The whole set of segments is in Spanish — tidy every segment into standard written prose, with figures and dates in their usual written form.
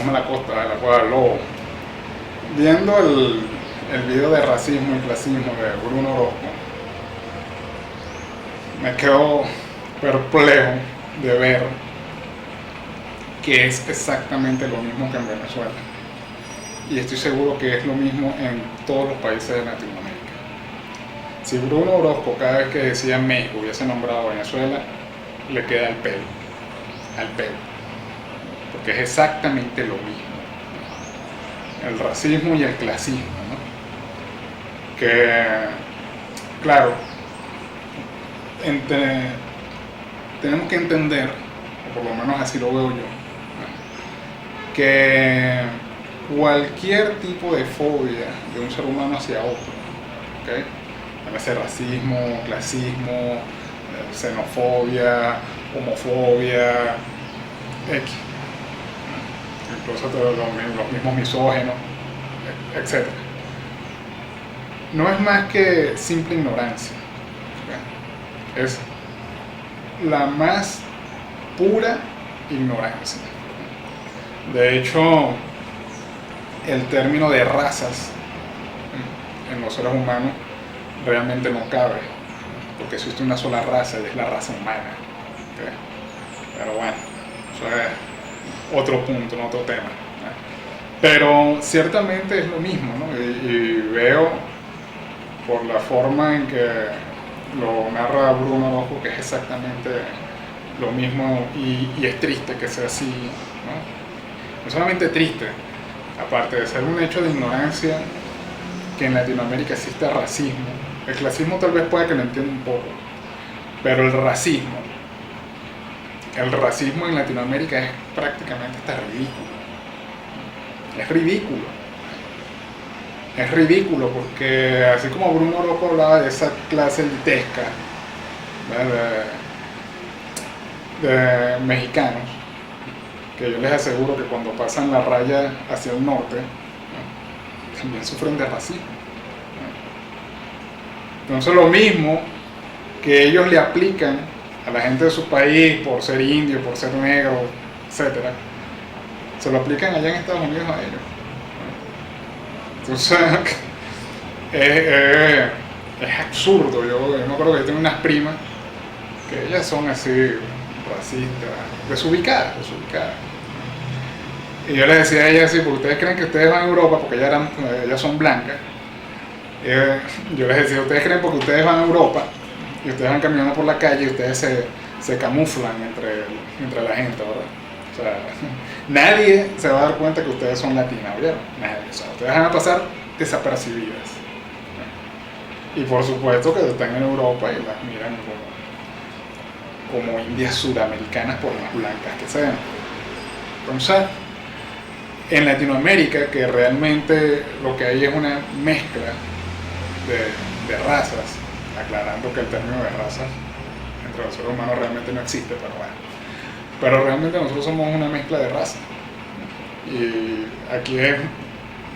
llama La Costa de la Cueva del Lobo. Viendo el video de racismo y clasismo de Bruno Orozco, me quedo perplejo de ver que es exactamente lo mismo que en Venezuela. Y estoy seguro que es lo mismo en todos los países de Latinoamérica. Si Bruno Orozco cada vez que decía México hubiese nombrado Venezuela, le queda al pelo, porque es exactamente lo mismo. El racismo y el clasismo, ¿no? Que, claro, tenemos que entender, o por lo menos así lo veo yo, ¿no? Que cualquier tipo de fobia de un ser humano hacia otro, ¿okay? Llámese racismo, clasismo, xenofobia, homofobia, X, incluso todos los mismos misógenos, etc. No es más que simple ignorancia, ¿okay? Es la más pura ignorancia. De hecho, el término de razas en los seres humanos realmente no cabe, porque existe una sola raza y es la raza humana, ¿okay? Pero bueno, eso es otro punto, otro tema, ¿no? Pero ciertamente es lo mismo, ¿no? Y veo por la forma en que lo narra Bruno Orozco que es exactamente lo mismo, y es triste que sea así, ¿no? No solamente triste, aparte de ser un hecho de ignorancia, que en Latinoamérica existe racismo. El clasismo tal vez pueda que lo entienda un poco, pero el racismo en Latinoamérica es prácticamente hasta ridículo. Es ridículo. Es ridículo porque así como Bruno Orozco hablaba de esa clase elitesca de mexicanos, que yo les aseguro que cuando pasan la raya hacia el norte, ¿no?, también sufren de racismo, ¿no? Entonces lo mismo que ellos le aplican a la gente de su país por ser indio, por ser negro, etc., se lo aplican allá en Estados Unidos a ellos, ¿no? Entonces es absurdo. Yo me acuerdo que yo tengo unas primas que ellas son así racistas, desubicadas. Y yo les decía a ellas así, porque ustedes creen que ustedes van a Europa, porque ellas son blancas. Yo les decía, ustedes creen porque ustedes van a Europa y ustedes van caminando por la calle y ustedes se camuflan entre la gente, ¿verdad? O sea, nadie se va a dar cuenta que ustedes son latinas, ¿vieron? Nadie. O sea, ustedes van a pasar desapercibidas. Y por supuesto que están en Europa y las miran como indias sudamericanas, por más blancas que sean. Entonces, en Latinoamérica, que realmente lo que hay es una mezcla de razas, aclarando que el término de razas entre los seres humanos realmente no existe, pero bueno. Pero realmente nosotros somos una mezcla de razas. Y aquí es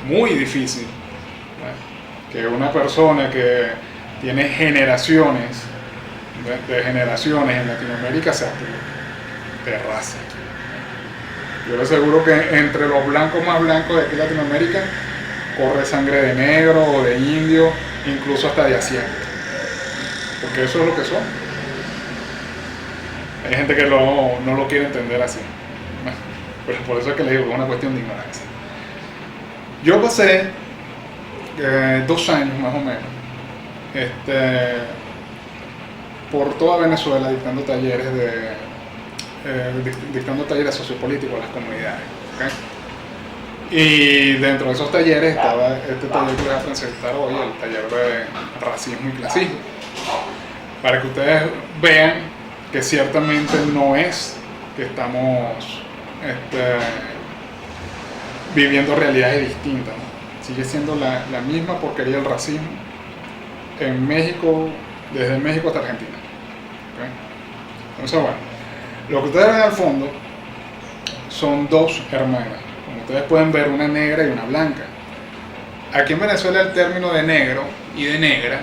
muy difícil, ¿no?, que una persona que tiene generaciones de generaciones en Latinoamérica sea de raza. Yo les aseguro que entre los blancos más blancos de aquí en Latinoamérica corre sangre de negro o de indio, incluso hasta de asiático, porque eso es lo que son. Hay gente que no lo quiere entender así, pero por eso es que les digo que es una cuestión de ignorancia. Yo pasé 2 años más o menos por toda Venezuela dictando talleres sociopolíticos a las comunidades, ¿okay? Y dentro de esos talleres estaba este taller que les voy a presentar hoy, el taller de racismo y clasismo, para que ustedes vean que ciertamente no es que estamos viviendo realidades distintas, ¿no? Sigue siendo la misma porquería del racismo en México, desde México hasta Argentina, ¿okay? Entonces, bueno, lo que ustedes ven al fondo son 2 hermanas, como ustedes pueden ver, una negra y una blanca. Aquí en Venezuela el término de negro y de negra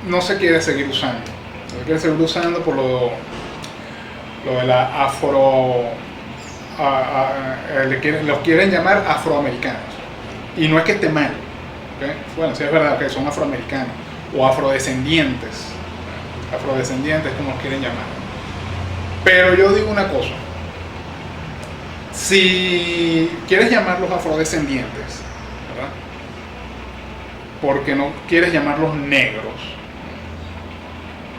no se quiere seguir usando. No se quiere seguir usando lo de la los quieren llamar afroamericanos. Y no es que esté mal, ¿okay? Bueno, sí es verdad que son afroamericanos o afrodescendientes, afrodescendientes como los quieren llamar. Pero yo digo una cosa, si quieres llamarlos afrodescendientes, ¿verdad? ¿Por qué no quieres llamarlos negros?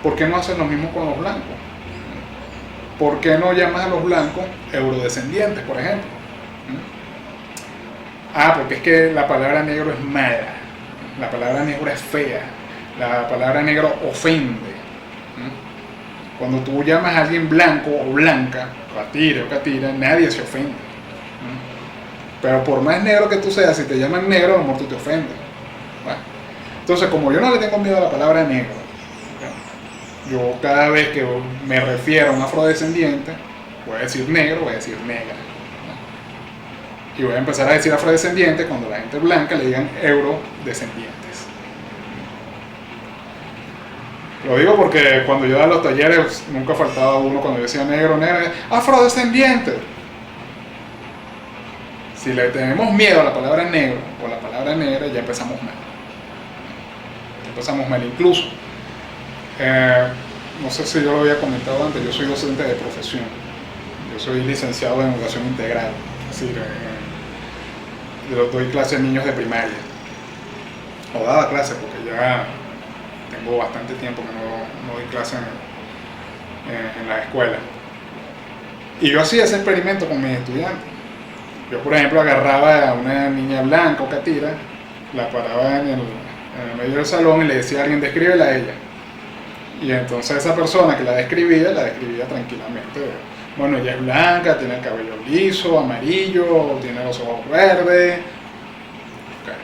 ¿Por qué no hacen lo mismo con los blancos? ¿Por qué no llamas a los blancos eurodescendientes, por ejemplo? Ah, porque es que la palabra negro es mala, la palabra negro es fea, la palabra negro ofende. Cuando tú llamas a alguien blanco o blanca, catire o catira, nadie se ofende. Pero por más negro que tú seas, si te llaman negro, a lo mejor tú te ofendes. Bueno, entonces, como yo no le tengo miedo a la palabra negro, yo cada vez que me refiero a un afrodescendiente, voy a decir negro, voy a decir negra. Y voy a empezar a decir afrodescendiente cuando la gente blanca le digan eurodescendientes. Lo digo porque cuando yo daba los talleres nunca faltaba uno cuando yo decía negro, negra, afrodescendiente. Si le tenemos miedo a la palabra negro o a la palabra negra, ya empezamos mal. Ya empezamos mal. Incluso, no sé si yo lo había comentado antes, yo soy docente de profesión. Yo soy licenciado en educación integral. Es decir, yo doy clases a niños de primaria. O daba clases porque ya tengo bastante tiempo que no doy clases en la escuela. Y yo hacía ese experimento con mis estudiantes. Yo, por ejemplo, agarraba a una niña blanca o catira, la paraba en el medio del salón y le decía a alguien, descríbela a ella. Y entonces esa persona que la describía tranquilamente. Bueno, ella es blanca, tiene el cabello liso, amarillo, tiene los ojos verdes. Okay.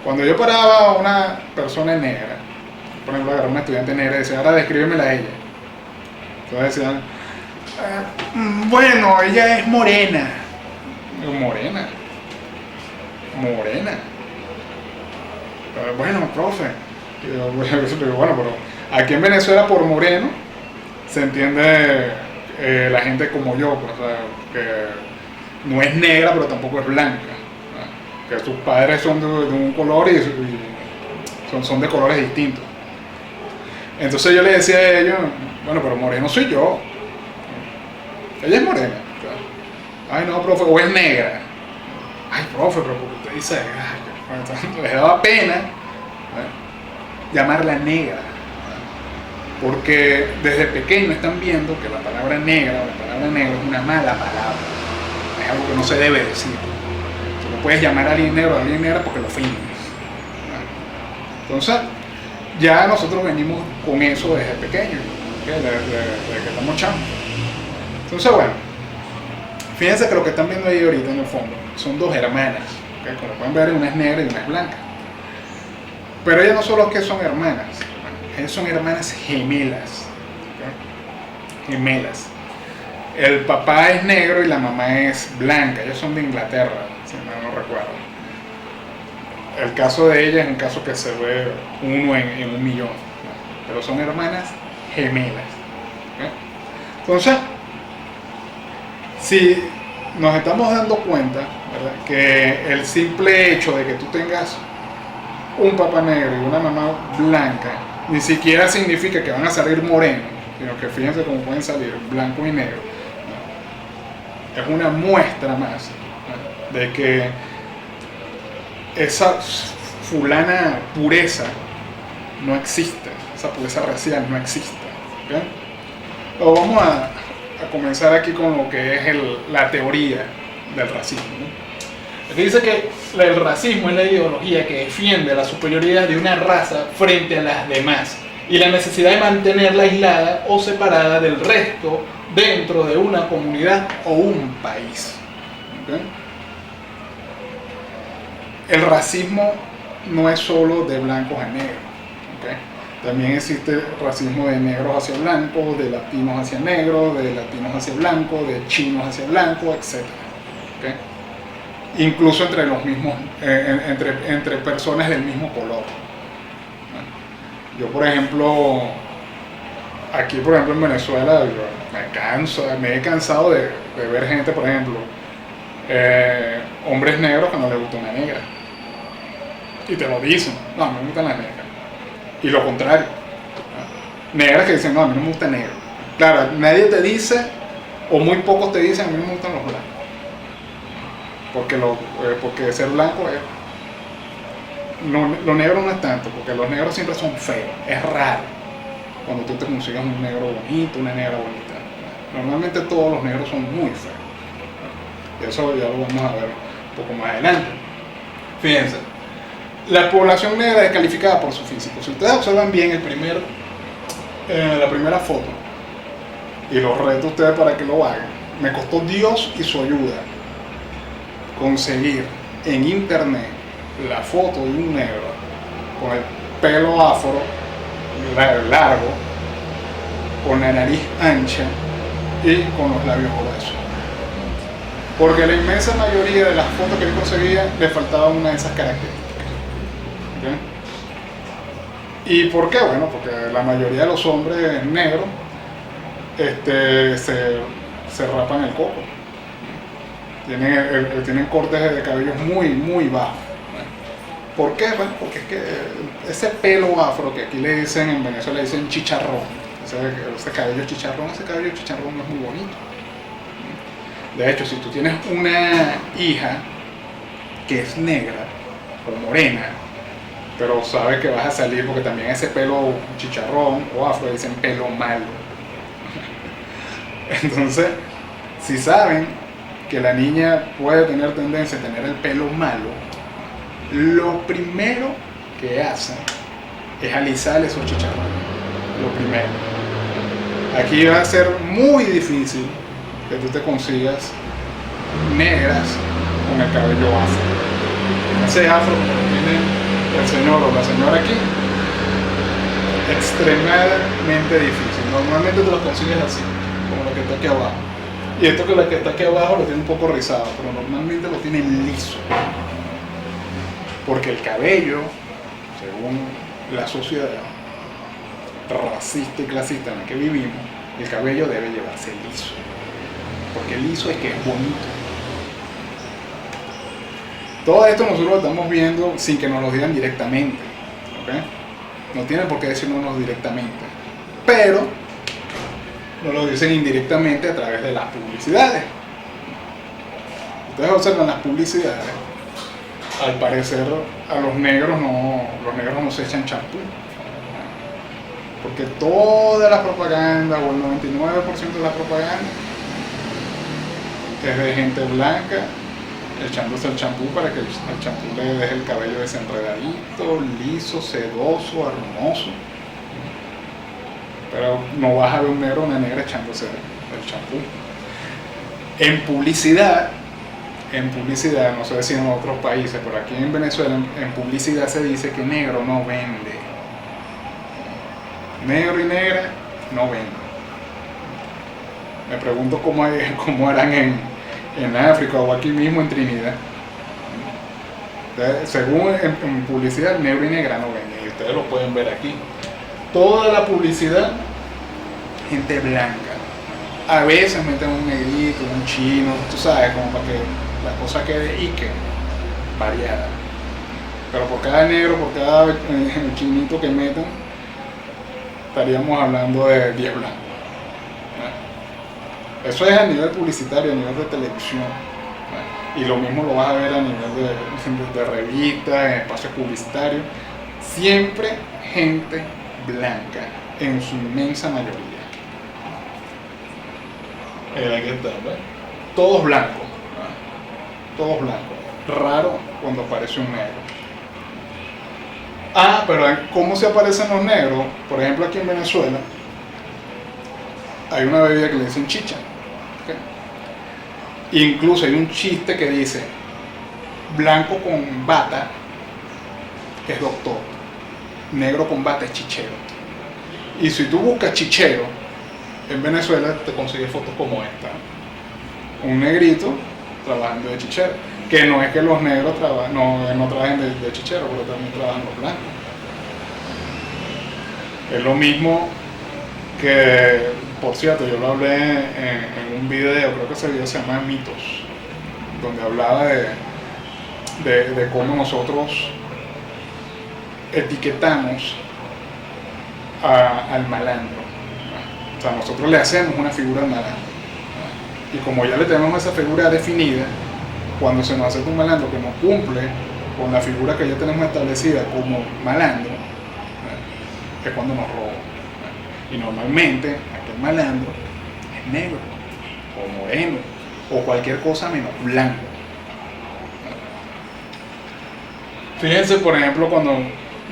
Cuando yo paraba a una persona negra, por ejemplo, agarraba a una estudiante negra y decía, ahora descríbemela a ella. Entonces decían, bueno, ella es morena. Morena. Bueno, profe. Bueno, pero aquí en Venezuela por moreno se entiende la gente como yo, pues, o sea, que no es negra pero tampoco es blanca, ¿no? Que sus padres son de un color y son de colores distintos. Entonces yo le decía a ellos, bueno, pero moreno soy yo. Ella es morena. Ay, no, profe, o es negra. Ay, profe, pero porque usted dice, les daba pena, ¿eh? Llamarla negra. Porque desde pequeño están viendo que la palabra negra o la palabra negro es una mala palabra. Es algo que no se debe decir. Tú no puedes llamar a alguien negro o a alguien negra porque lo ofendes. Entonces, ya nosotros venimos con eso desde pequeño, ¿okay? Desde que estamos chamos. Entonces, bueno, fíjense que lo que están viendo ahí ahorita en el fondo son dos hermanas, ¿okay? Como pueden ver, una es negra y una es blanca. Pero ellas no solo es que son hermanas, ellas son hermanas gemelas, ¿okay? Gemelas. El papá es negro y la mamá es blanca, ellos son de Inglaterra, si no recuerdo. El caso de ella es un caso que se ve uno en 1 millón, ¿no? Pero son hermanas gemelas, ¿okay? Entonces, si nos estamos dando cuenta, ¿verdad?, que el simple hecho de que tú tengas un papá negro y una mamá blanca ni siquiera significa que van a salir morenos, sino que fíjense cómo pueden salir blanco y negro, ¿no? Es una muestra más, ¿no?, de que esa fulana pureza no existe, esa pureza racial no existe, ¿okay? Pero vamos a comenzar aquí con lo que es la teoría del racismo, ¿no? Aquí dice que el racismo es la ideología que defiende la superioridad de una raza frente a las demás y la necesidad de mantenerla aislada o separada del resto dentro de una comunidad o un país, ¿okay? El racismo no es solo de blancos a negros, ¿okay? También existe racismo de negros hacia blancos, de latinos hacia negros, de latinos hacia blancos, de chinos hacia blancos, etc. ¿Okay? Incluso entre los mismos, entre personas del mismo color. Yo, por ejemplo, aquí, por ejemplo, en Venezuela, yo me he cansado de ver gente, por ejemplo, hombres negros que no les gusta una negra. Y te lo dicen, no, a mí me gustan las negras. Y lo contrario, negras que dicen, no, a mí no me gusta negro. Claro, nadie te dice, o muy pocos te dicen, a mí no me gustan los blancos. Porque ser blanco es... Lo negro no es tanto, porque los negros siempre son feos, es raro cuando tú te consigas un negro bonito, una negra bonita. Normalmente todos los negros son muy feos. Y eso ya lo vamos a ver un poco más adelante. Fíjense, la población negra es calificada por su físico. Si ustedes observan bien la primera foto, y los reto a ustedes para que lo hagan, me costó Dios y su ayuda conseguir en internet la foto de un negro con el pelo afro largo, con la nariz ancha y con los labios gruesos. Porque la inmensa mayoría de las fotos que él conseguía le faltaba una de esas características. ¿Okay? ¿Y por qué? Bueno, porque la mayoría de los hombres negros se rapan el coco. Tienen cortes de cabello muy, muy bajos. ¿Por qué? Bueno, porque es que ese pelo afro que aquí le dicen, en Venezuela le dicen chicharrón, ese cabello chicharrón no es muy bonito. De hecho, si tú tienes una hija que es negra o morena, pero sabes que vas a salir porque también ese pelo chicharrón o afro le dicen pelo malo. Entonces, si saben que la niña puede tener tendencia a tener el pelo malo, lo primero que hacen es alisar esos chicharrones. Lo primero. Aquí va a ser muy difícil que tú te consigas negras con el cabello afro. Ese afro que tiene el señor o la señora aquí, extremadamente difícil. Normalmente te lo consigues así, como lo que está aquí abajo. Y esto que la que está aquí abajo lo tiene un poco rizado, pero normalmente lo tienen liso. Porque el cabello, según la sociedad racista y clasista en la que vivimos, el cabello debe llevarse liso. Porque liso es que es bonito. Todo esto nosotros lo estamos viendo sin que nos lo digan directamente. ¿Okay? No tienen por qué decirnos directamente. Pero nos lo dicen indirectamente a través de las publicidades. Ustedes observan las publicidades. Al parecer a los negros no se echan champú. Porque toda la propaganda, o el 99% de la propaganda, es de gente blanca echándose el champú para que el champú le deje el cabello desenredadito, liso, sedoso, hermoso. Pero no vas a ver un negro o una negra echándose el champú. En publicidad, no sé si en otros países, pero aquí en Venezuela, en publicidad se dice que negro no vende. Negro y negra no venden. Me pregunto cómo harán en África o aquí mismo en Trinidad. Según en publicidad, negro y negra no venden. Y ustedes lo pueden ver aquí. Toda la publicidad, gente blanca. A veces meten un negrito, un chino, tú sabes, como para que la cosa quede variada. Pero por cada negro, por cada chinito que metan, estaríamos hablando de 10 blancos. Eso es a nivel publicitario, a nivel de televisión. Y lo mismo lo vas a ver a nivel de revistas, en espacios publicitarios. Siempre gente blanca, en su inmensa mayoría. Aquí está, ¿ves? Todos blancos. Todos blancos. Raro cuando aparece un negro. Pero ¿cómo se aparecen los negros? Por ejemplo, aquí en Venezuela hay una bebida que le dicen chicha. ¿Okay? Incluso hay un chiste que dice: blanco con bata es doctor, negro con bata es chichero. Y si tú buscas chichero en Venezuela, te consigues fotos como esta. Un negrito trabajando de chichero. Que no es que los negros no trabajen de chichero, pero también trabajan los blancos. Es lo mismo que por cierto yo lo hablé en un video, creo que ese video se llama Mitos, donde hablaba de cómo nosotros etiquetamos al malandro. O sea, nosotros le hacemos una figura al malandro. Y como ya le tenemos esa figura definida, cuando se nos hace un malandro que no cumple con la figura que ya tenemos establecida como malandro, es cuando nos roba. Y normalmente aquel malandro es negro, o moreno, o cualquier cosa menos blanco. Fíjense, por ejemplo, cuando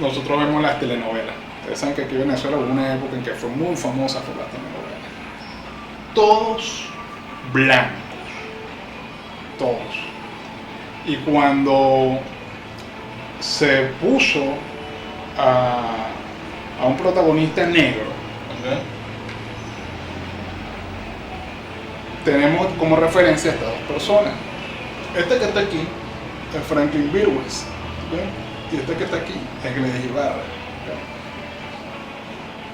nosotros vemos las telenovelas. Ustedes saben que aquí en Venezuela hubo una época en que fue muy famosa por las telenovelas. Todos blancos. Todos. Y cuando se puso a un protagonista negro, ¿okay? Tenemos como referencia a estas dos personas. Este que está aquí es Franklin Virgües, ¿okay? Y este que está aquí es Gladys Ibarra.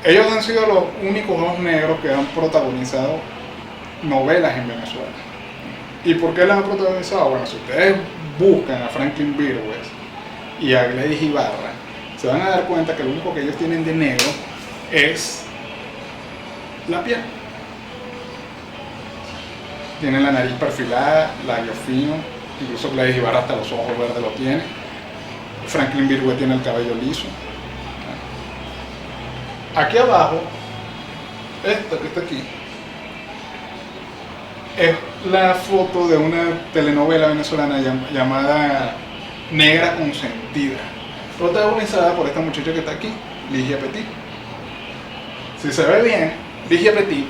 ¿Okay? Ellos han sido los únicos dos negros que han protagonizado novelas en Venezuela. ¿Y por qué las han protagonizado? Bueno, si ustedes buscan a Franklin Virgües y a Gladys Ibarra, se van a dar cuenta que lo único que ellos tienen de negro es la piel. Tienen la nariz perfilada, labios finos, incluso Gladys Ibarra hasta los ojos verdes lo tiene. Franklin Virgües tiene el cabello liso. Aquí abajo, esta que está aquí, es la foto de una telenovela venezolana llamada Negra Consentida, protagonizada por esta muchacha que está aquí, Ligia Petit. Si se ve bien, Ligia Petit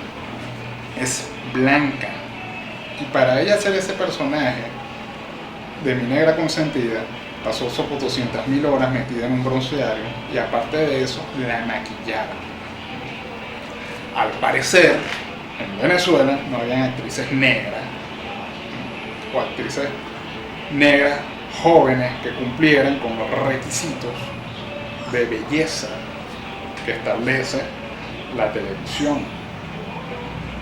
es blanca, y para ella hacer ese personaje de Mi Negra Consentida pasó 200.000 horas metida en un bronceario, y aparte de eso la maquillaron. Al parecer en Venezuela no habían actrices negras o actrices negras jóvenes que cumplieran con los requisitos de belleza que establece la televisión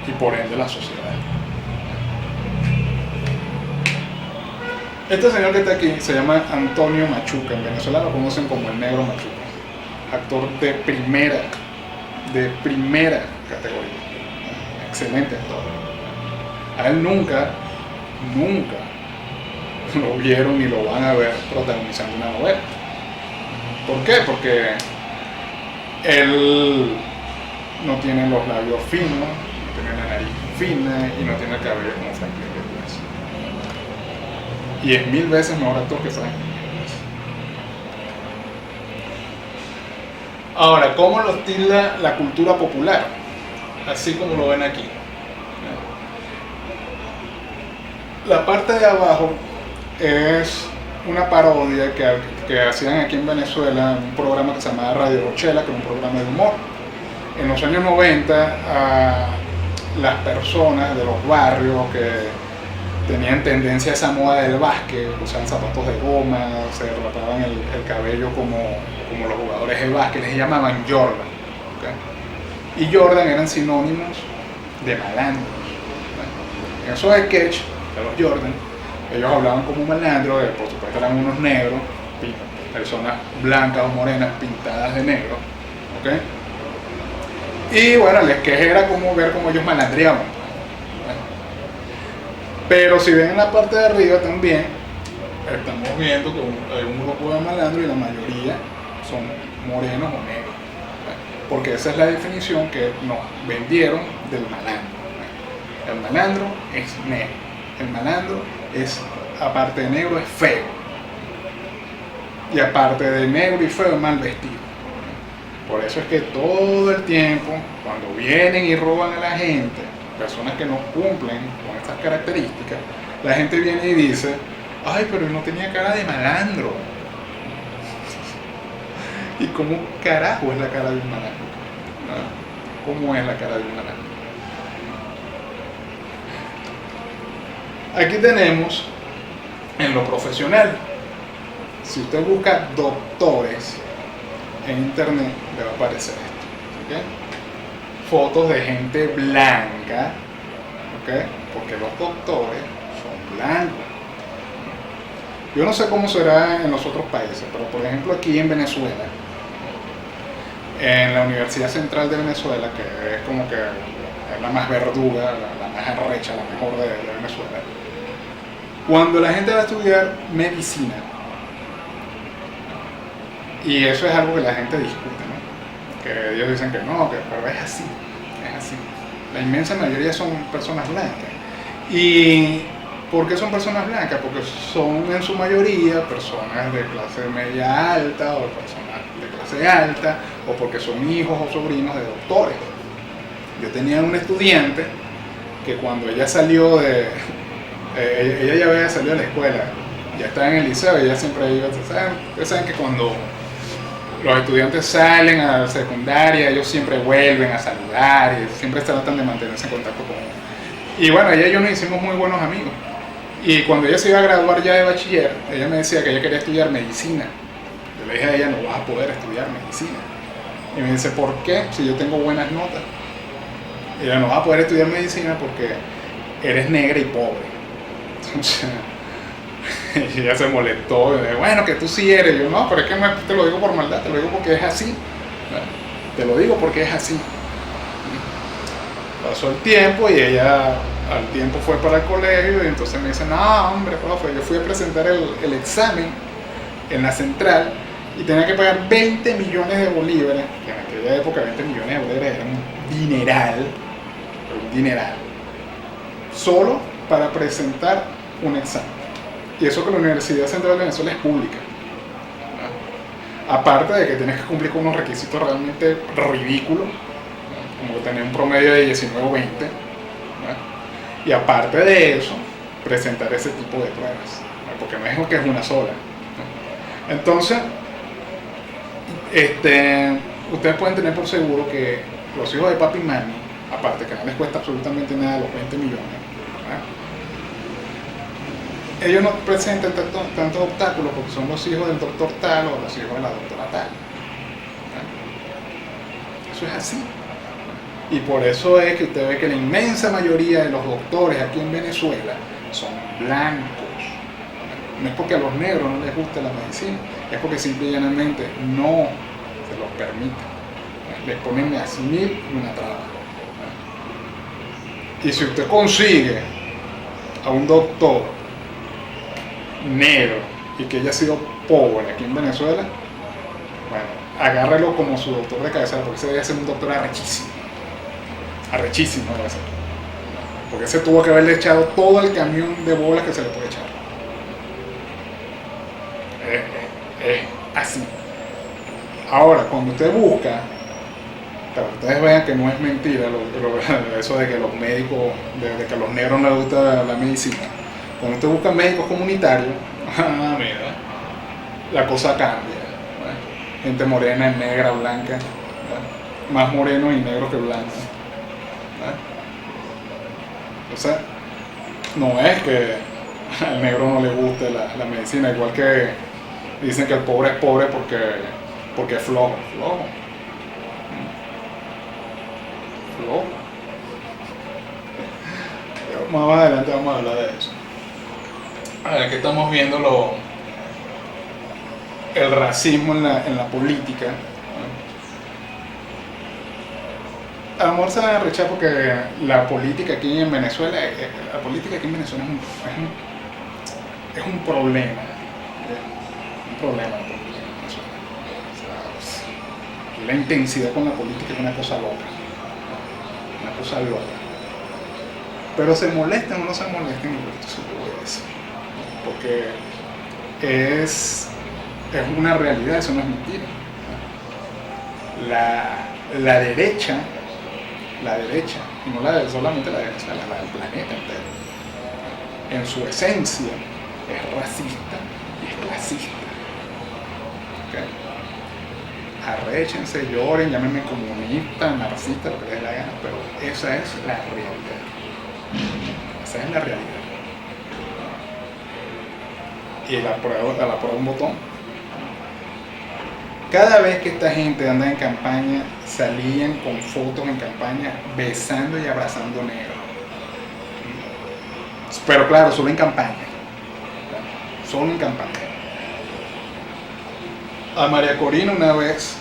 y por ende la sociedad. Este señor que está aquí se llama Antonio Machuca. En Venezuela lo conocen como el Negro Machuca, actor de primera categoría, excelente actor. A él nunca lo vieron ni lo van a ver protagonizando una novela. ¿Por qué? Porque él no tiene los labios finos, no tiene la nariz fina y no tiene el cabello como Franklin Virgües. Y es 1000 veces mejor actor que Franklin Virgües. Ahora, ¿cómo lo tilda la cultura popular? Así como lo ven aquí. La parte de abajo es una parodia que hacían aquí en Venezuela en un programa que se llamaba Radio Rochela, que era un programa de humor. En los años 90, a las personas de los barrios que tenían tendencia a esa moda del básquet, usaban zapatos de goma, se rapaban el cabello como los jugadores de básquet, les llamaban Jordan. ¿Okay? Y Jordan eran sinónimos de malandros. ¿Okay? En esos sketches de los Jordan, ellos hablaban como malandros, por supuesto eran unos negros, personas blancas o morenas pintadas de negro. ¿Okay? Y bueno, el sketch era como ver cómo ellos malandreaban. ¿Okay? Pero si ven en la parte de arriba también, estamos viendo que hay un grupo de malandros y la mayoría son morenos o negros. ¿Okay? Porque esa es la definición que nos vendieron del malandro. ¿Okay? El malandro es negro. El malandro es, aparte de negro, es feo. Y aparte de negro y feo, es mal vestido. Por eso es que todo el tiempo, cuando vienen y roban a la gente, personas que no cumplen con estas características, la gente viene y dice: ay, pero no tenía cara de malandro. ¿Y cómo carajo es la cara de un malandro? ¿No? ¿Cómo es la cara de un malandro? Aquí tenemos en lo profesional. Si usted busca doctores en internet, le va a aparecer esto. ¿Okay? fotos de gente blanca, ¿ok? Porque los doctores son blancos. Yo no sé cómo será en los otros países, pero por ejemplo aquí en Venezuela, en la Universidad Central de Venezuela, que es como que es la más verduga, la más arrecha, la mejor de Venezuela, cuando la gente va a estudiar medicina, y eso es algo que la gente discute, ¿no? Que ellos dicen que no, pero es así, es así. La inmensa mayoría son personas blancas. ¿Y por qué son personas blancas? Porque son en su mayoría personas de clase media alta o personas de clase alta, o porque son hijos o sobrinos de doctores. Yo tenía una estudiante que cuando ella salió de... ella ya había salido de la escuela, ya estaba en el liceo, y ella siempre iba, ustedes saben que cuando los estudiantes salen a la secundaria, ellos siempre vuelven a saludar y siempre tratan de mantenerse en contacto con ellos. Y bueno, ella y yo nos hicimos muy buenos amigos. Y cuando ella se iba a graduar ya de bachiller, ella me decía que ella quería estudiar medicina. Yo le dije a ella, no vas a poder estudiar medicina. Y me dice, ¿por qué? Si yo tengo buenas notas. Y ella, no vas a poder estudiar medicina porque eres negra y pobre. Entonces, y ella se molestó. Y me dijo, bueno, que tú sí eres. Y yo, no, pero es que no te lo digo por maldad, te lo digo porque es así. Te lo digo porque es así. Pasó el tiempo y ella al tiempo fue para el colegio y entonces me dice, no, hombre, profe, yo fui a presentar el examen en la central y tenía que pagar 20 millones de bolívares, que en aquella época 20 millones de bolívares era un dineral, solo para presentar un examen. Y eso que la Universidad Central de Venezuela es pública. Aparte de que tienes que cumplir con unos requisitos realmente ridículos, como tener un promedio de 19 o 20, y aparte de eso, presentar ese tipo de pruebas, porque no es que es una sola. Entonces, ustedes pueden tener por seguro que los hijos de papi y mami, aparte que no les cuesta absolutamente nada los 20 millones, ellos no presentan tantos obstáculos porque son los hijos del doctor tal o los hijos de la doctora tal. Eso es así. Y por eso es que usted ve que la inmensa mayoría de los doctores aquí en Venezuela son blancos. No es porque a los negros no les guste la medicina, es porque simple y llanamente no se los permiten. Les ponen así mil y una traba. Y si usted consigue a un doctor negro y que haya sido pobre aquí en Venezuela, bueno, agárrelo como su doctor de cabecera, porque ese debe ser un doctor arrechísimo. Arrechísimo debe ser. Porque ese tuvo que haberle echado todo el camión de bolas que se le puede echar. Es así. Ahora, cuando usted busca, para que ustedes vean que no es mentira eso de que los médicos, de que a los negros no les gusta la medicina, cuando usted busca médicos comunitarios, mira, la cosa cambia. Gente morena, negra, blanca, más morenos y negros que blancos. Entonces, no es que al negro no le guste la medicina, igual que dicen que el pobre es pobre porque es flojo. Pero más adelante vamos a hablar de eso. Aquí estamos viendo el racismo en la política. A lo mejor se van a rechazar porque la política aquí en Venezuela, es un problema. Un problema la política en Venezuela. O sea, la intensidad con la política es una cosa loca. Una cosa loca. Pero se molestan o no se molestan, y esto se lo voy a decir. Porque es una realidad, eso no es mentira. La derecha, y no solamente la derecha, la del planeta entero, en su esencia es racista y es clasista. ¿Okay? Arréchense, lloren, llámenme comunista, marxista, lo que les dé la gana, pero esa es la realidad. Esa es la realidad. Y la prueba un botón. Cada vez que esta gente anda en campaña, salían con fotos en campaña besando y abrazando negros. Pero claro, solo en campaña. Solo en campaña. A María Corina una vez,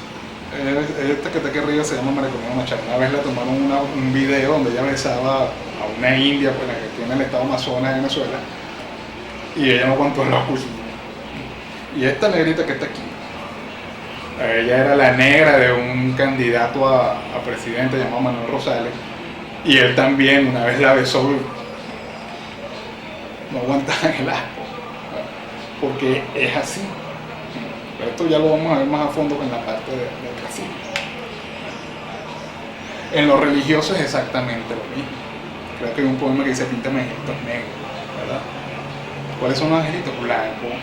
esta que está aquí arriba se llama María Corina Machado, una vez le tomaron un video donde ella besaba a una india, pues, la que tiene el estado Amazonas de Venezuela, y ella no aguantó el orgullo. Y esta negrita que está aquí, ella era la negra de un candidato a presidente llamado Manuel Rosales, y él también una vez la besó, no aguantaba el asco, porque es así. Pero esto ya lo vamos a ver más a fondo con la parte del racismo. En lo religioso es exactamente lo mismo. Creo que hay un poema que dice: píntame angelitos negros, ¿verdad? ¿Cuáles son los angelitos? Blancos,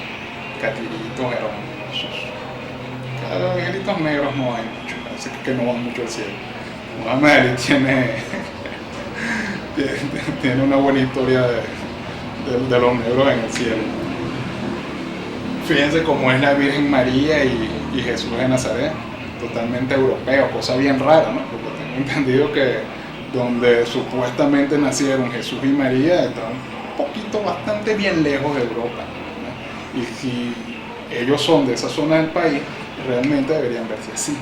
catiritos, hermosos. Cada angelitos negros no hay mucho, parece que no van mucho al cielo. Muhammad Ali tiene una buena historia de los negros en el cielo. Fíjense cómo es la Virgen María y Jesús de Nazaret, totalmente europeo, cosa bien rara, ¿no? Porque tengo entendido que donde supuestamente nacieron Jesús y María está un poquito, bastante bien lejos de Europa, ¿no? Y si ellos son de esa zona del país, realmente deberían verse así.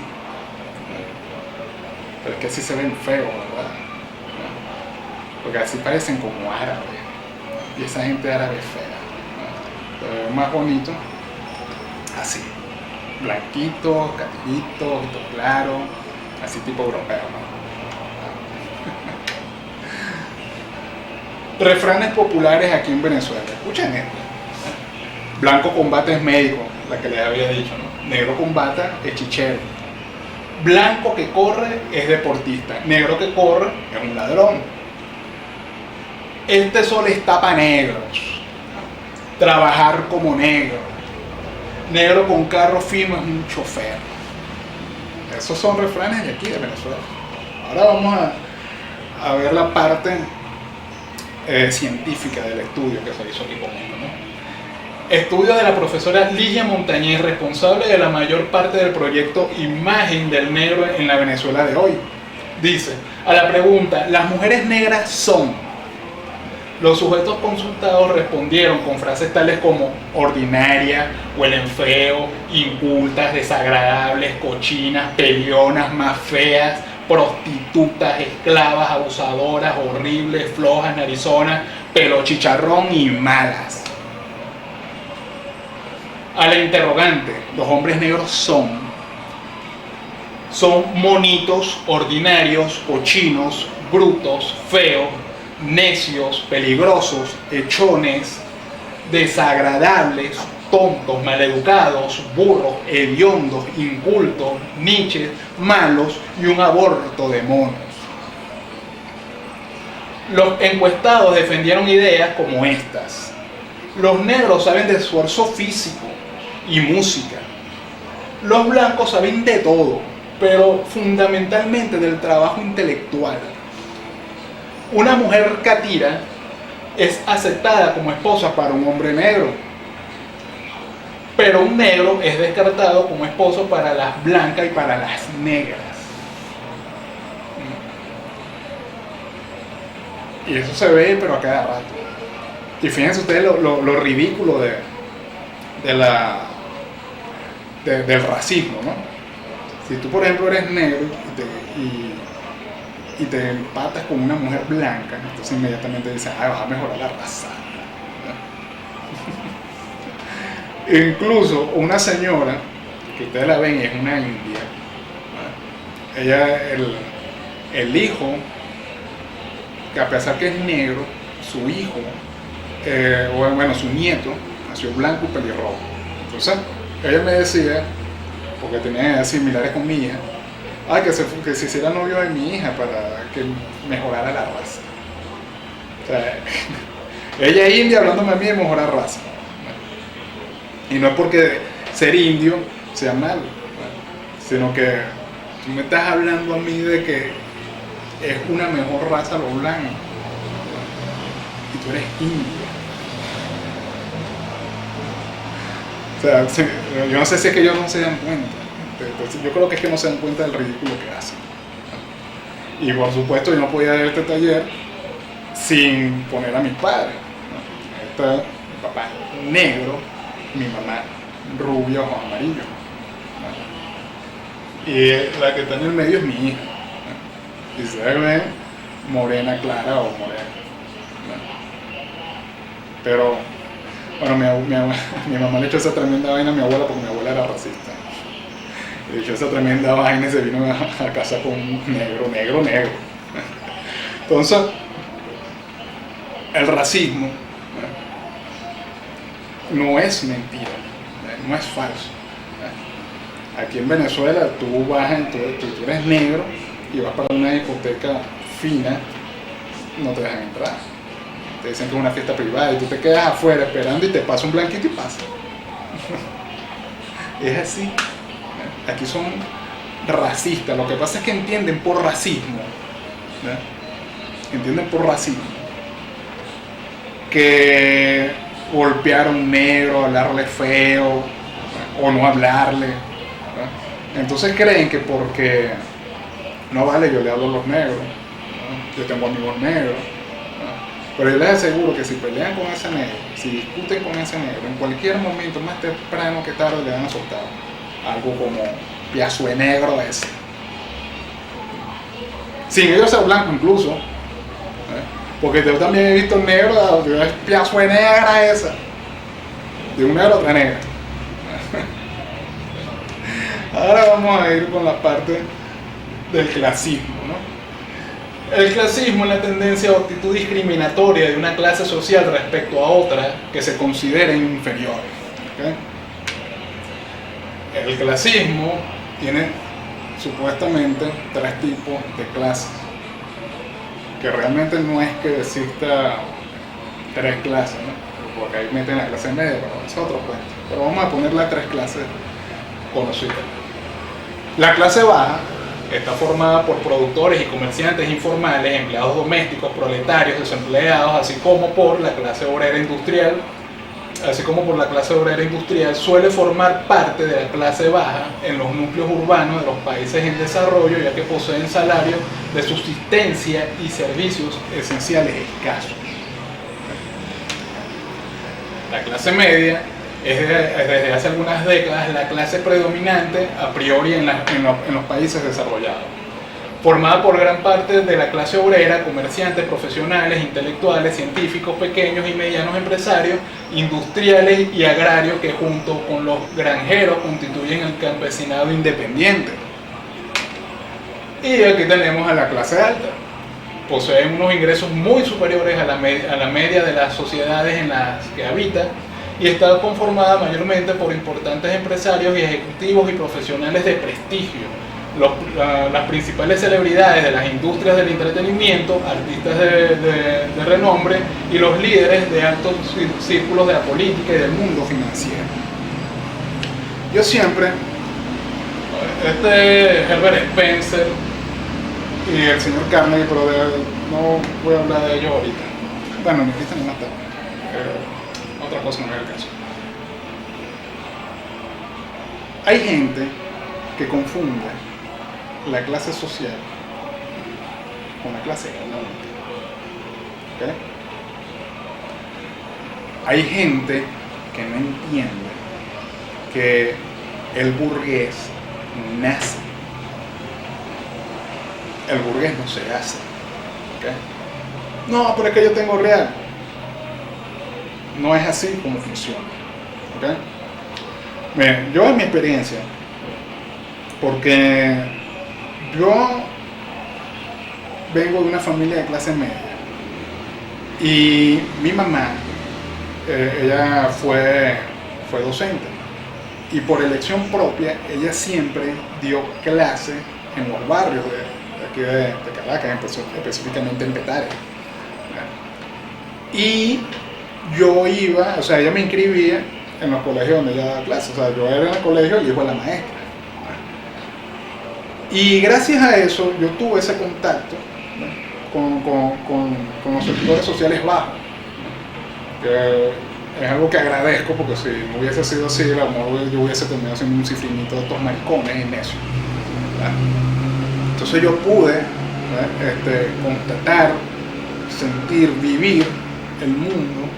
Pero es que así se ven feos, ¿verdad? Porque así parecen como árabes, y esa gente árabe es fea, ¿no? Se ve más bonito así, blanquito, catiritos, ojito claro, así tipo europeo, ¿no? Refranes populares aquí en Venezuela, escuchen esto: blanco combate es médico, la que les había dicho, ¿no? Negro combata es chichero, blanco que corre es deportista, negro que corre es un ladrón, este sol está para negros, trabajar como negro, negro con carro fino es un chofer. Esos son refranes de aquí, de Venezuela. Ahora vamos a ver la parte científica del estudio que se hizo aquí conmigo, ¿no? Estudio de la profesora Ligia Montañez, responsable de la mayor parte del proyecto Imagen del Negro en la Venezuela de hoy. Dice, a la pregunta, ¿las mujeres negras son? Los sujetos consultados respondieron con frases tales como ordinaria, huelen feo, incultas, desagradables, cochinas, peleonas, más feas, prostitutas, esclavas, abusadoras, horribles, flojas, narizonas, pelo chicharrón y malas. A la interrogante, los hombres negros son monitos, ordinarios, cochinos, brutos, feos, necios, peligrosos, hechones, desagradables, tontos, maleducados, burros, hediondos, incultos, niches, malos y un aborto de monos. Los encuestados defendieron ideas como estas: los negros saben de esfuerzo físico y música, los blancos saben de todo, pero fundamentalmente del trabajo intelectual. Una mujer catira es aceptada como esposa para un hombre negro, pero un negro es descartado como esposo para las blancas y para las negras. Y eso se ve, pero a cada rato. Y fíjense ustedes lo ridículo del racismo, ¿no? Si tú, por ejemplo, eres negro y te empatas con una mujer blanca, entonces inmediatamente dices, vas a mejorar la raza. Incluso una señora, que ustedes la ven y es una india, ¿no? Ella, el hijo, que a pesar que es negro, su hijo, su nieto, nació blanco y pelirrojo. Entonces, ella me decía, porque tenía edades similares con mi hija, que se hiciera novio de mi hija para que mejorara la raza. O sea, ella es india hablándome a mí de mejorar raza. Y no es porque ser indio sea malo, sino que tú me estás hablando a mí de que es una mejor raza los blancos, y tú eres indio. O sea, yo no sé si es que ellos no se dan cuenta. Entonces, yo creo que es que no se dan cuenta del ridículo que hacen. Y por supuesto yo no podía ir a este taller sin poner a mis padres. Está mi papá negro, mi mamá rubia o amarillo. Y la que está en el medio es mi hija. Y se ve morena clara o morena. Pero, bueno, mi mamá le echó esa tremenda vaina a mi abuela porque mi abuela era racista. Le echó esa tremenda vaina y se vino a casa con un negro. Entonces, el racismo no es mentira, no es falso. Aquí en Venezuela tú vas, tú eres negro y vas para una discoteca fina, no te dejan entrar. Te dicen que es una fiesta privada y tú te quedas afuera esperando y te pasa un blanquito y pasa. Es así. Aquí son racistas. Lo que pasa es que entienden por racismo. Entienden por racismo que golpear a un negro, hablarle feo o no hablarle. Entonces creen que porque no vale, yo le hablo a los negros, yo tengo amigos negros. Pero yo les aseguro que si pelean con ese negro, si discuten con ese negro, en cualquier momento, más temprano que tarde, le van a soltar algo como piazo de negro ese. Sin ellos ser blanco incluso. Porque yo también he visto negro, es piazo de negra esa. De un negro a otra negra. Ahora vamos a ir con la parte del clasismo, ¿no? El clasismo es la tendencia o actitud discriminatoria de una clase social respecto a otra que se consideren inferiores. ¿Okay? El clasismo tiene supuestamente 3 tipos de clases, que realmente no es que exista 3 clases, ¿no? Porque ahí meten la clase media, pero es otro cuento. Pero vamos a poner las 3 clases conocidas. La clase baja está formada por productores y comerciantes informales, empleados domésticos, proletarios, desempleados, así como por la clase obrera industrial. Suele formar parte de la clase baja en los núcleos urbanos de los países en desarrollo, ya que poseen salarios de subsistencia y servicios esenciales escasos. La clase media es desde hace algunas décadas la clase predominante a priori en los países desarrollados, formada por gran parte de la clase obrera, comerciantes, profesionales, intelectuales, científicos, pequeños y medianos empresarios, industriales y agrarios que junto con los granjeros constituyen el campesinado independiente. Y aquí tenemos a la clase alta. Poseen unos ingresos muy superiores a la media de las sociedades en las que habitan, y está conformada mayormente por importantes empresarios y ejecutivos y profesionales de prestigio, las principales celebridades de las industrias del entretenimiento, artistas de renombre y los líderes de altos círculos de la política y del mundo financiero. Yo siempre, Herbert Spencer y el señor Carnegie, pero no voy a hablar de ellos ahorita. Bueno, ni ahorita ni más tarde. Otra cosa no es el caso. Hay gente que confunde la clase social con la clase económica. ¿Okay? Hay gente que no entiende que el burgués nace. El burgués no se hace. ¿Okay? No, pero es que yo tengo real. No es así como funciona. ¿Okay? Miren, yo en mi experiencia, porque yo vengo de una familia de clase media y mi mamá, ella fue docente y por elección propia ella siempre dio clases en los barrios de aquí de Caracas, específicamente en Petare. Y yo iba, o sea, ella me inscribía en los colegios donde ella daba clases, o sea, yo era en el colegio el hijo de la maestra. Y gracias a eso yo tuve ese contacto, ¿no? con los sectores sociales bajos, que es algo que agradezco, porque si no hubiese sido así, a lo mejor yo hubiese terminado siendo un cifrinito de estos maricones y necios, ¿verdad? Entonces yo pude, ¿verdad? Constatar, sentir, vivir el mundo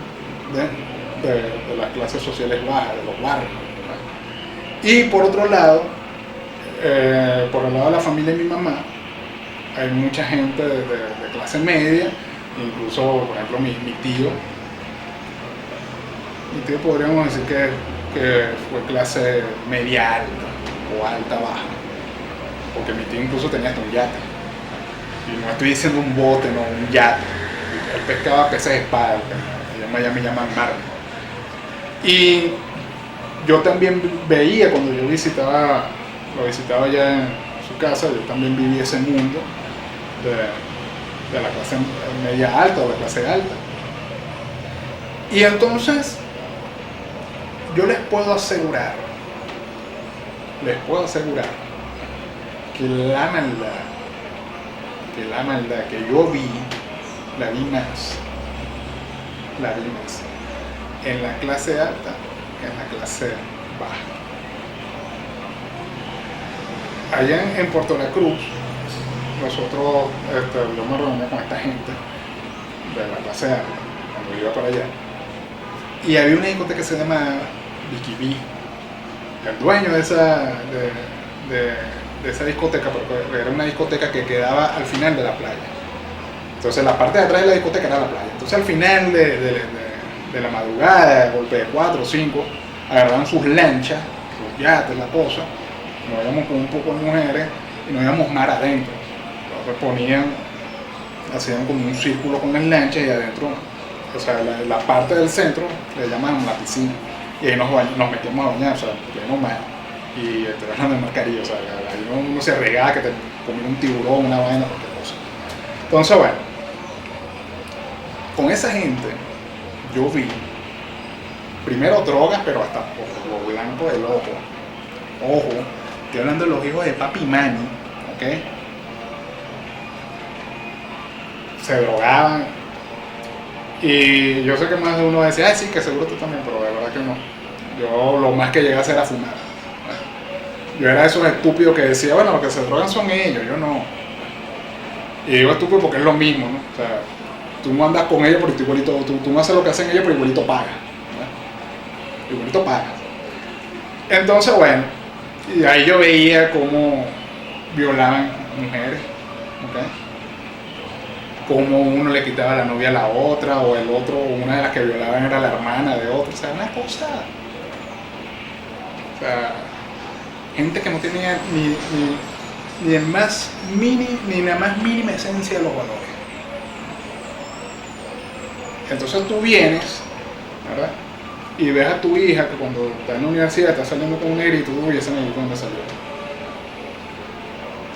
de las clases sociales bajas, de los barrios, ¿verdad? Y por otro lado, por el lado de la familia de mi mamá, hay mucha gente de clase media, incluso, por ejemplo, mi tío podríamos decir que fue clase media alta o alta baja, porque mi tío incluso tenía hasta un yate, y no estoy diciendo un bote, no, un yate. Él pescaba peces de espada, allá me llaman mar. Y yo también veía, cuando yo lo visitaba ya en su casa, yo también viví ese mundo de la clase media alta o de clase alta. Y entonces yo les puedo asegurar que la maldad que yo vi, la vi más en la clase alta que en la clase baja. Allá en Puerto La Cruz, nosotros, yo me reuní con esta gente de la clase alta cuando iba para allá, y había una discoteca que se llama Vicky B. El dueño de esa discoteca, porque era una discoteca que quedaba al final de la playa. Entonces la parte de atrás de la discoteca era la playa. Entonces al final de la madrugada, golpe de 4 o 5, agarraban sus lanchas, sus yates, la cosa, nos íbamos con un poco de mujeres y nos íbamos mar adentro. Entonces hacían como un círculo con las lanchas, y adentro, o sea, la parte del centro le llaman la piscina, y ahí nos metíamos a bañar, o sea, pleno mar, y hablando de mar Caribe, o sea, ahí uno se regaba que te comía un tiburón, una vaina, cualquier cosa. Entonces, bueno, con esa gente yo vi primero drogas, pero hasta por lo blanco del ojo. Ojo, estoy hablando de los hijos de papi y mami, ¿ok? Se drogaban, y yo sé que más de uno decía, ay, sí, que seguro tú también, pero de verdad que no. Yo lo más que llegué a hacer era fumar. Yo era de esos estúpidos que decía, bueno, los que se drogan son ellos, yo no. Y digo estúpido porque es lo mismo, ¿no? O sea, tú no andas con ellos, pero tú no haces lo que hacen ellos, pero igualito pagas, ¿no? Igualito pagas. Entonces, bueno, y ahí yo veía cómo violaban mujeres, ¿ok? Cómo uno le quitaba la novia a la otra, o el otro, una de las que violaban era la hermana de otro, o sea, una cosa. O sea, gente que no tenía ni la más mínima esencia de los valores. Entonces tú vienes, ¿verdad? Y ves a tu hija que cuando está en la universidad está saliendo con un negrito, y ese negrito dónde salió.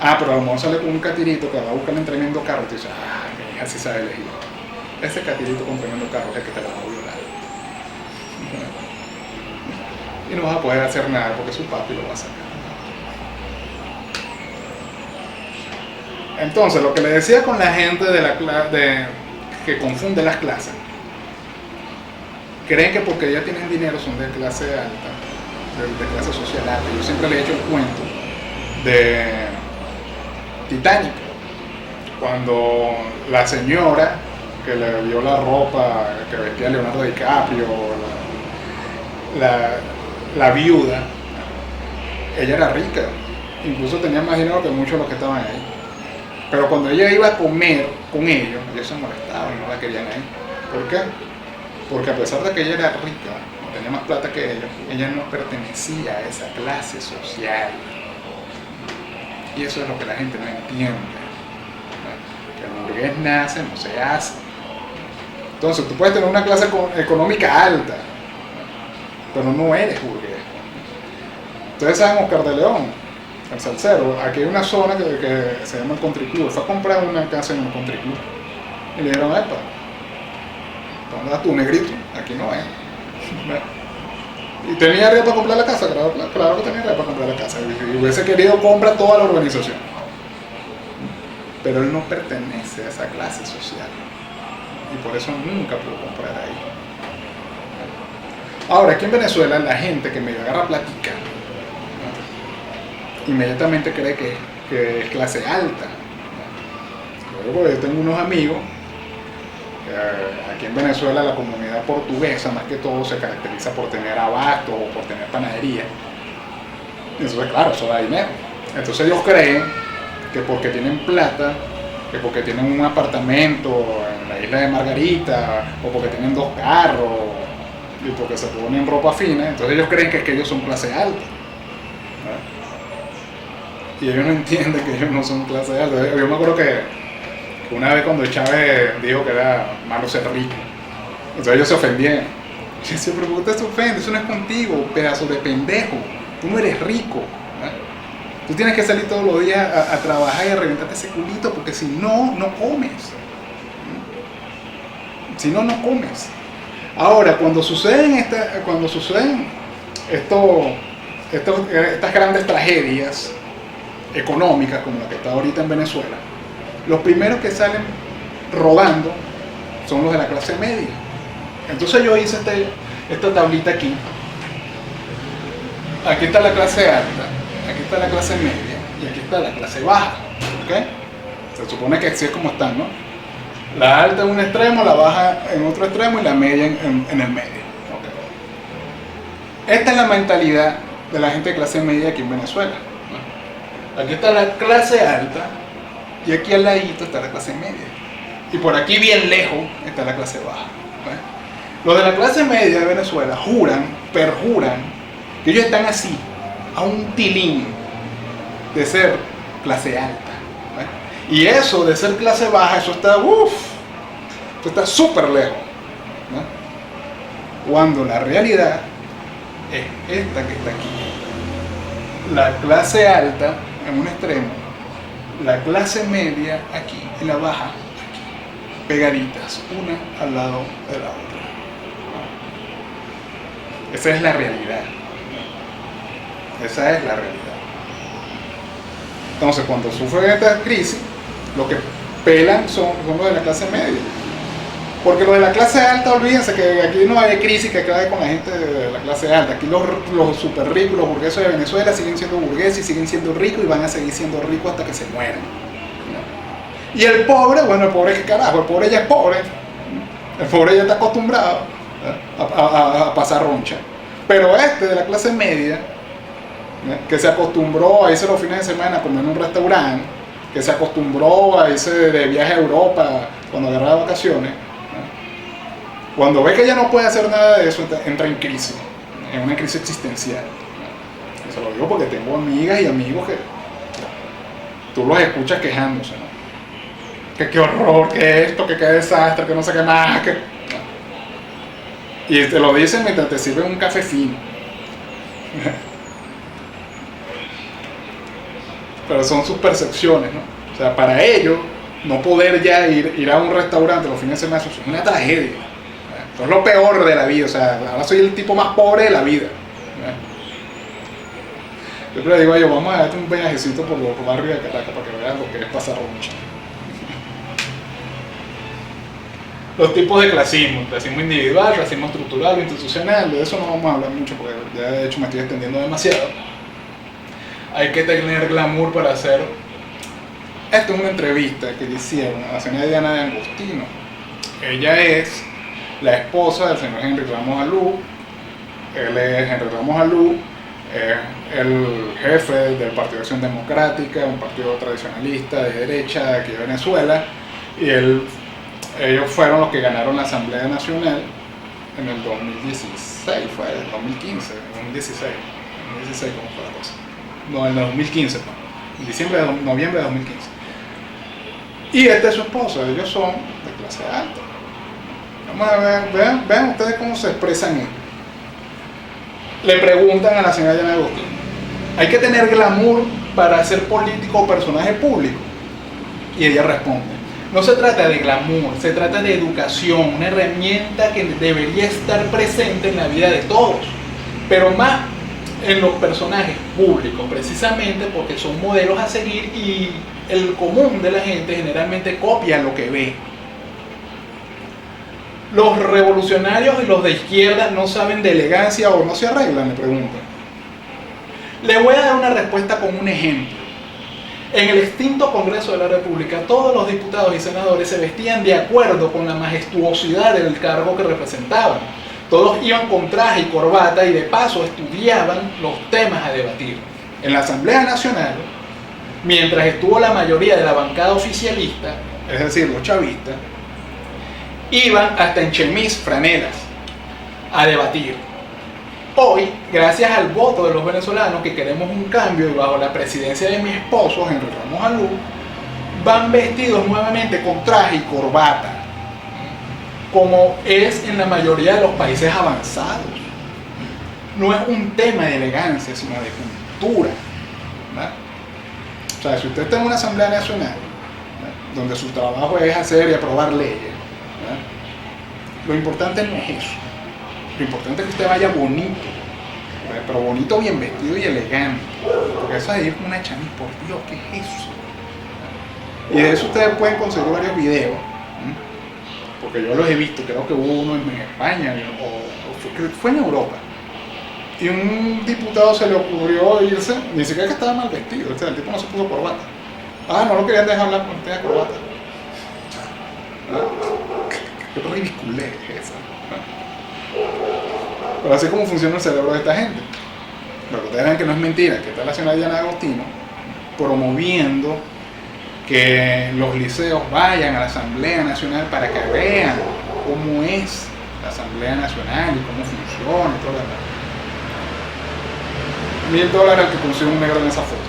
Ah, pero a lo mejor sale con un catirito que va a buscar en tremendo carro, y tú dices, mi hija sí sabe elegir. Ese catirito con tremendo carro es el que te la va a violar. Y no vas a poder hacer nada porque su papi lo va a sacar. Entonces, lo que le decía con la gente que confunde las clases, creen que porque ya tienen dinero son de clase alta, de clase social alta. Yo siempre le he hecho el cuento de Titanic, cuando la señora que le dio la ropa que vestía Leonardo DiCaprio, la viuda, ella era rica, incluso tenía más dinero que muchos de los que estaban ahí. Pero cuando ella iba a comer con ellos se molestaban y no la querían ahí. ¿Por qué? Porque a pesar de que ella era rica, tenía más plata que ellos, ella no pertenecía a esa clase social. Y eso es lo que la gente no entiende. Que el burgués nace, no se hace. Entonces tú puedes tener una clase económica alta, pero no eres burgués. Ustedes saben Oscar de León, el salsero. Aquí hay una zona que se llama el Country Club. Fue a comprar una casa en el Country Club y le dijeron, epa, ¿dónde vas tú, negrito? Aquí no es. Y tenía red para comprar la casa, claro que tenía red para comprar la casa. Y hubiese querido comprar toda la urbanización. Pero él no pertenece a esa clase social. Y por eso nunca pudo comprar ahí. Ahora, aquí en Venezuela, la gente que medio agarra plática, inmediatamente cree que es clase alta. Luego yo tengo unos amigos, aquí en Venezuela la comunidad portuguesa más que todo se caracteriza por tener abasto o por tener panadería. Entonces, claro, eso da dinero. Entonces ellos creen que porque tienen plata, que porque tienen un apartamento en la isla de Margarita, o porque tienen 2 carros, y porque se ponen ropa fina, entonces ellos creen que ellos son clase alta. Y ellos no entienden que ellos no son clase alta. Yo me acuerdo que una vez cuando Chávez dijo que era malo ser rico, entonces ellos se ofendían. Yo decía, pero ¿por qué usted se ofende? Eso no es contigo, pedazo de pendejo. Tú no eres rico. Tú tienes que salir todos los días a trabajar y a reventarte ese culito, porque si no, no comes. Si no, no comes. Ahora, cuando suceden estas grandes tragedias económicas como la que está ahorita en Venezuela, los primeros que salen rodando son los de la clase media. Entonces yo hice esta tablita aquí. Aquí está la clase alta, aquí está la clase media y aquí está la clase baja. ¿Okay? Se supone que así es como están, ¿no? La alta en un extremo, la baja en otro extremo y la media en el medio. Okay. Esta es la mentalidad de la gente de clase media aquí en Venezuela. Aquí está la clase alta y aquí al ladito está la clase media. Y por aquí bien lejos está la clase baja. ¿Okay? Los de la clase media de Venezuela perjuran que ellos están así, a un tilín de ser clase alta. ¿No? Y eso de ser clase baja, eso está súper lejos. ¿No? Cuando la realidad es esta que está aquí. La clase alta en un extremo, la clase media aquí y la baja aquí, pegaditas, una al lado de la otra. ¿No? Esa es la realidad. Esa es la realidad. Entonces, cuando sufren esta crisis, lo que pelan son los de la clase media. Porque los de la clase alta, olvídense que aquí no hay crisis que acabe con la gente de la clase alta. Aquí los super ricos, los burgueses de Venezuela siguen siendo burgueses y siguen siendo ricos y van a seguir siendo ricos hasta que se mueran. Y el pobre, bueno, el pobre es que carajo, el pobre ya es pobre. El pobre ya está acostumbrado a pasar roncha. Pero este de la clase media, que se acostumbró a irse los fines de semana a comer en un restaurante, que se acostumbró a irse de viaje a Europa cuando agarraba vacaciones, cuando ve que ya no puede hacer nada de eso, entra en crisis, en una crisis existencial. Eso lo digo porque tengo amigas y amigos que tú los escuchas quejándose, ¿no? Que qué horror, que esto, que qué desastre, que no sé qué más, que... Y te lo dicen mientras te sirven un café fino. Pero son sus percepciones, ¿no? O sea, para ellos, no poder ya ir a un restaurante los fines de semana, eso es una tragedia. Eso es lo peor de la vida, o sea, ahora soy el tipo más pobre de la vida. Yo le digo a ellos, vamos a darte un viajecito por los barrios de Caracas para que vean lo que es pasar roncha. Los tipos de clasismo individual, racismo estructural o institucional, de eso no vamos a hablar mucho porque ya de hecho me estoy extendiendo demasiado. Hay que tener glamour para hacer. Esta es una entrevista que le hicieron a la señora Diana de Agostino. Ella es la esposa del señor Henry Ramos Alú. Él es Henry Ramos Alú, el jefe del Partido de Acción Democrática, un partido tradicionalista de derecha de aquí de Venezuela, y ellos fueron los que ganaron la Asamblea Nacional en el 2016, fue el 2015, 2016, ¿cómo fue la cosa? No, en el 2015, noviembre de 2015. Y esta es su esposa, ellos son de clase alta. Vamos a ver, vean ustedes cómo se expresan ellos. Le preguntan a la señora Diana Agostino, ¿hay que tener glamour para ser político o personaje público? Y ella responde, no se trata de glamour, se trata de educación, una herramienta que debería estar presente en la vida de todos, pero más en los personajes públicos, precisamente porque son modelos a seguir y el común de la gente generalmente copia lo que ve. ¿Los revolucionarios y los de izquierda no saben de elegancia o no se arreglan? Le pregunto. Le voy a dar una respuesta con un ejemplo. En el extinto Congreso de la República, todos los diputados y senadores se vestían de acuerdo con la majestuosidad del cargo que representaban. Todos iban con traje y corbata y de paso estudiaban los temas a debatir. En la Asamblea Nacional, mientras estuvo la mayoría de la bancada oficialista, es decir, los chavistas, iban hasta en chemis, franelas, a debatir. Hoy, gracias al voto de los venezolanos que queremos un cambio y bajo la presidencia de mi esposo, Henry Ramos Alú, van vestidos nuevamente con traje y corbata, como es en la mayoría de los países avanzados. No es un tema de elegancia, sino de cultura, ¿verdad? O sea, si usted está en una Asamblea Nacional, ¿verdad?, donde su trabajo es hacer y aprobar leyes, ¿verdad?, lo importante no es eso. Lo importante es que usted vaya bonito, ¿verdad?, pero bonito, bien vestido y elegante. Porque eso de ir con una chamis, por Dios, ¿qué es eso? ¿Verdad? Y de eso ustedes pueden conseguir varios videos, ¿verdad?, porque yo los he visto. Creo que hubo uno en España o fue en Europa. Y un diputado se le ocurrió irse, ni siquiera que estaba mal vestido, o sea, el tipo no se puso corbata. No lo querían dejar hablar con tenía corbata. ¿Verdad? ¿Qué ridiculez es esa? Pero así es como funciona el cerebro de esta gente. Pero que ustedes vean que no es mentira, que está la señora Diana Agostino promoviendo que los liceos vayan a la Asamblea Nacional para que vean cómo es la Asamblea Nacional y cómo funciona y todo lo demás. $1,000 al que consigue un negro en esa foto.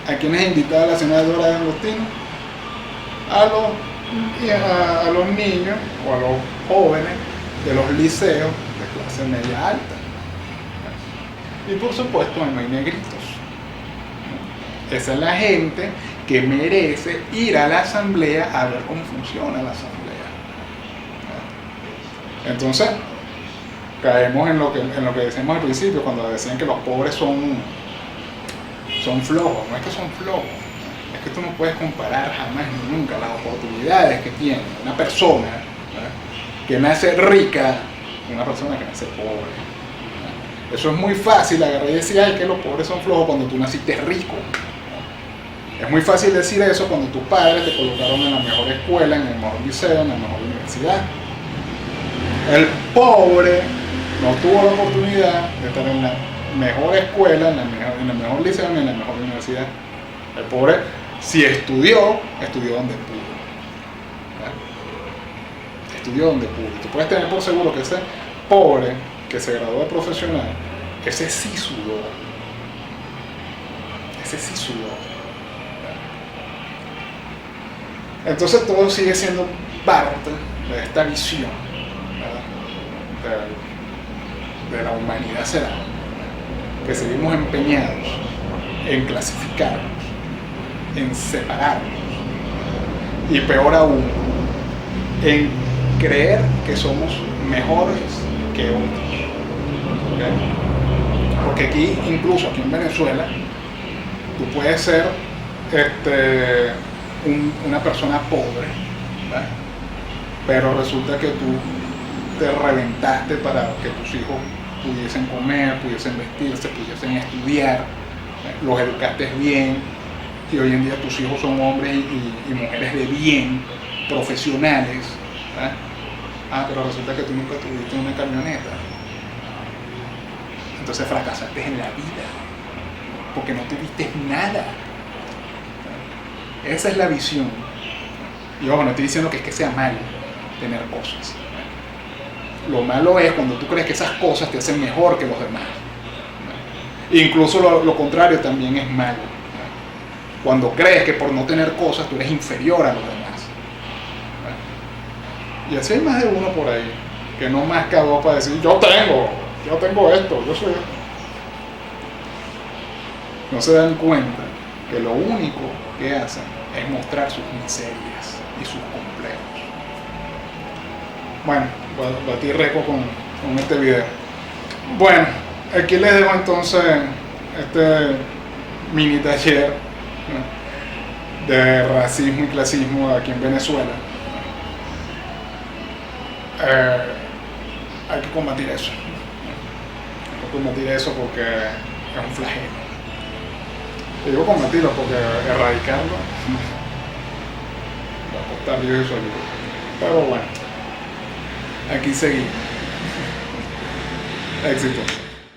¿A quién es invitada la señora Dora Agostino? A los niños o a los jóvenes de los liceos de clase media alta. Y por supuesto no hay negritos. Esa es la gente que merece ir a la asamblea a ver cómo funciona la asamblea. Entonces, caemos en lo que decíamos al principio, cuando decían que los pobres son flojos. No es que son flojos, es que tú no puedes comparar jamás ni nunca las oportunidades que tiene una persona, ¿verdad?, que nace rica y una persona que nace pobre, ¿verdad? Eso es muy fácil agarrar y decir, ay, que los pobres son flojos cuando tú naciste rico, ¿verdad? Es muy fácil decir eso cuando tus padres te colocaron en la mejor escuela, en el mejor liceo, en la mejor universidad. El pobre no tuvo la oportunidad de estar en la mejor escuela, en el mejor liceo, ni en la mejor universidad. El pobre, si estudió donde pudo, ¿verdad? Estudió donde pudo. Tú puedes tener por seguro que ese pobre que se graduó de profesional, ese sí sudó. Ese sí sudó. Entonces todo sigue siendo parte de esta visión, ¿verdad?, de la humanidad será, que seguimos empeñados en clasificarnos, en separarnos y peor aún, en creer que somos mejores que otros. ¿Okay? Porque aquí, incluso aquí en Venezuela, tú puedes ser una persona pobre, ¿verdad?, pero resulta que tú te reventaste para que tus hijos pudiesen comer, pudiesen vestirse, pudiesen estudiar, los educaste bien, y hoy en día tus hijos son hombres y mujeres de bien, profesionales, ¿verdad? Pero resulta que tú nunca tuviste una camioneta, entonces fracasaste en la vida, porque no tuviste nada. Esa es la visión. Y ojo, no estoy diciendo que es que sea malo tener cosas. Lo malo es cuando tú crees que esas cosas te hacen mejor que los demás. Incluso lo contrario también es malo. Cuando crees que por no tener cosas tú eres inferior a los demás. Y así hay más de uno por ahí que no más cagó para decir, yo tengo esto, yo soy esto. No se dan cuenta que lo único que hacen es mostrar sus miserias y sus complejos. Bueno, batí récord con este video. Bueno, aquí les dejo entonces este mini taller, ¿no?, de racismo y clasismo aquí en Venezuela. eh, hay que combatir eso. Hay que combatir eso porque es un flagelo. Digo combatirlo porque erradicarlo va a costar Dios y su ayuda. Pero bueno, aquí seguimos. Éxito.